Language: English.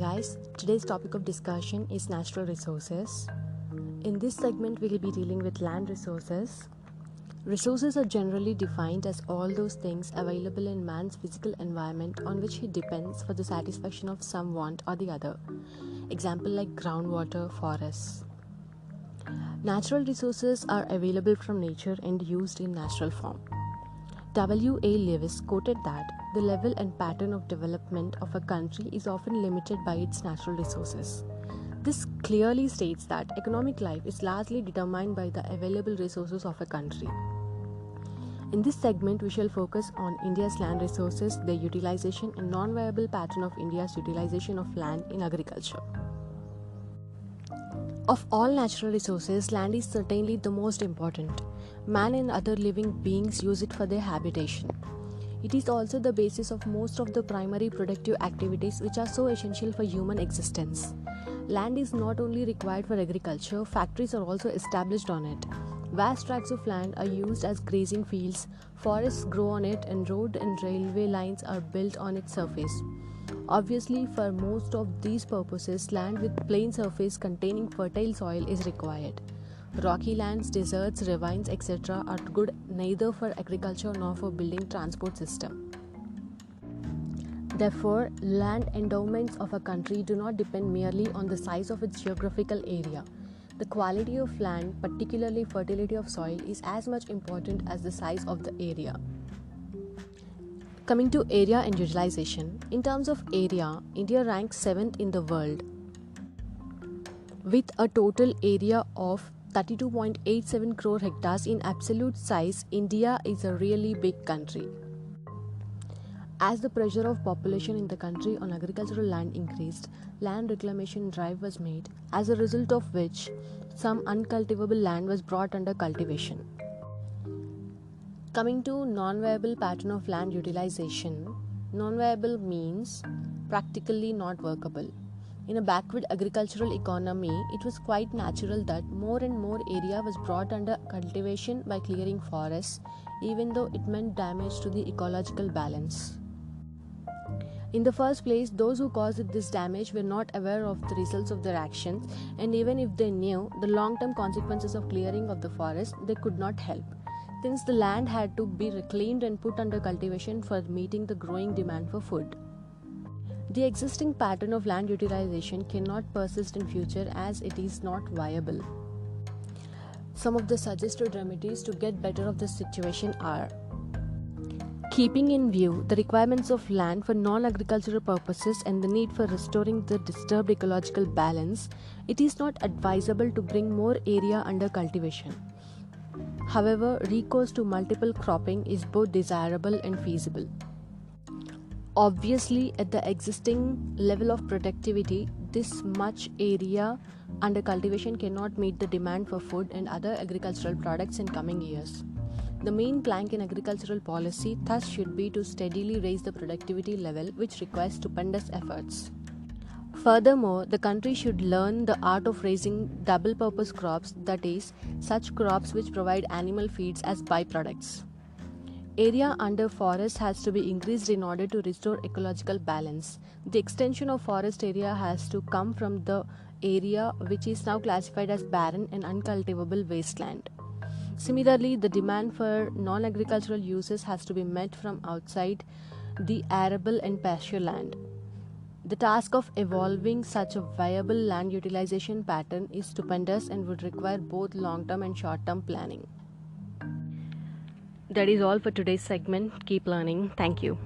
guys, today's topic of discussion is natural resources. In this segment, we will be dealing with land resources. Resources are generally defined as all those things available in man's physical environment on which he depends for the satisfaction of some want or the other. Example like groundwater, forests. Natural resources are available from nature and used in natural form. W.A. Lewis quoted that the level and pattern of development of a country is often limited by its natural resources. This clearly states that economic life is largely determined by the available resources of a country. In this segment, we shall focus on India's land resources, their utilization, and non-viable pattern of India's utilization of land in agriculture. Of all natural resources, land is certainly the most important. Man and other living beings use it for their habitation. It is also the basis of most of the primary productive activities which are so essential for human existence. Land is not only required for agriculture, factories are also established on it. Vast tracts of land are used as grazing fields, forests grow on it, and road and railway lines are built on its surface. Obviously, for most of these purposes, land with plain surface containing fertile soil is required. Rocky lands, deserts, ravines, etc. are good neither for agriculture nor for building transport system. Therefore, land endowments of a country do not depend merely on the size of its geographical area. The quality of land, particularly fertility of soil, is as much important as the size of the area. Coming to area and utilization, in terms of area, India ranks 7th in the world with a total area of 32.87 crore hectares. In absolute size, India is a really big country. As the pressure of population in the country on agricultural land increased, land reclamation drive was made, as a result of which some uncultivable land was brought under cultivation. Coming to non-viable pattern of land utilization, non-viable means practically not workable. In a backward agricultural economy, it was quite natural that more and more area was brought under cultivation by clearing forests, even though it meant damage to the ecological balance. In the first place, those who caused this damage were not aware of the results of their actions, and even if they knew the long-term consequences of clearing of the forest, they could not help, since the land had to be reclaimed and put under cultivation for meeting the growing demand for food. The existing pattern of land utilization cannot persist in future as it is not viable. Some of the suggested remedies to get better of this situation are: keeping in view the requirements of land for non-agricultural purposes and the need for restoring the disturbed ecological balance, it is not advisable to bring more area under cultivation. However, recourse to multiple cropping is both desirable and feasible. Obviously, at the existing level of productivity, this much area under cultivation cannot meet the demand for food and other agricultural products in coming years. The main plank in agricultural policy thus should be to steadily raise the productivity level, which requires stupendous efforts. Furthermore, the country should learn the art of raising double-purpose crops, that is, such crops which provide animal feeds as byproducts. Area under forest has to be increased in order to restore ecological balance. The extension of forest area has to come from the area which is now classified as barren and uncultivable wasteland. Similarly, the demand for non-agricultural uses has to be met from outside the arable and pasture land. The task of evolving such a viable land utilization pattern is stupendous and would require both long-term and short-term planning. That is all for today's segment. Keep learning. Thank you.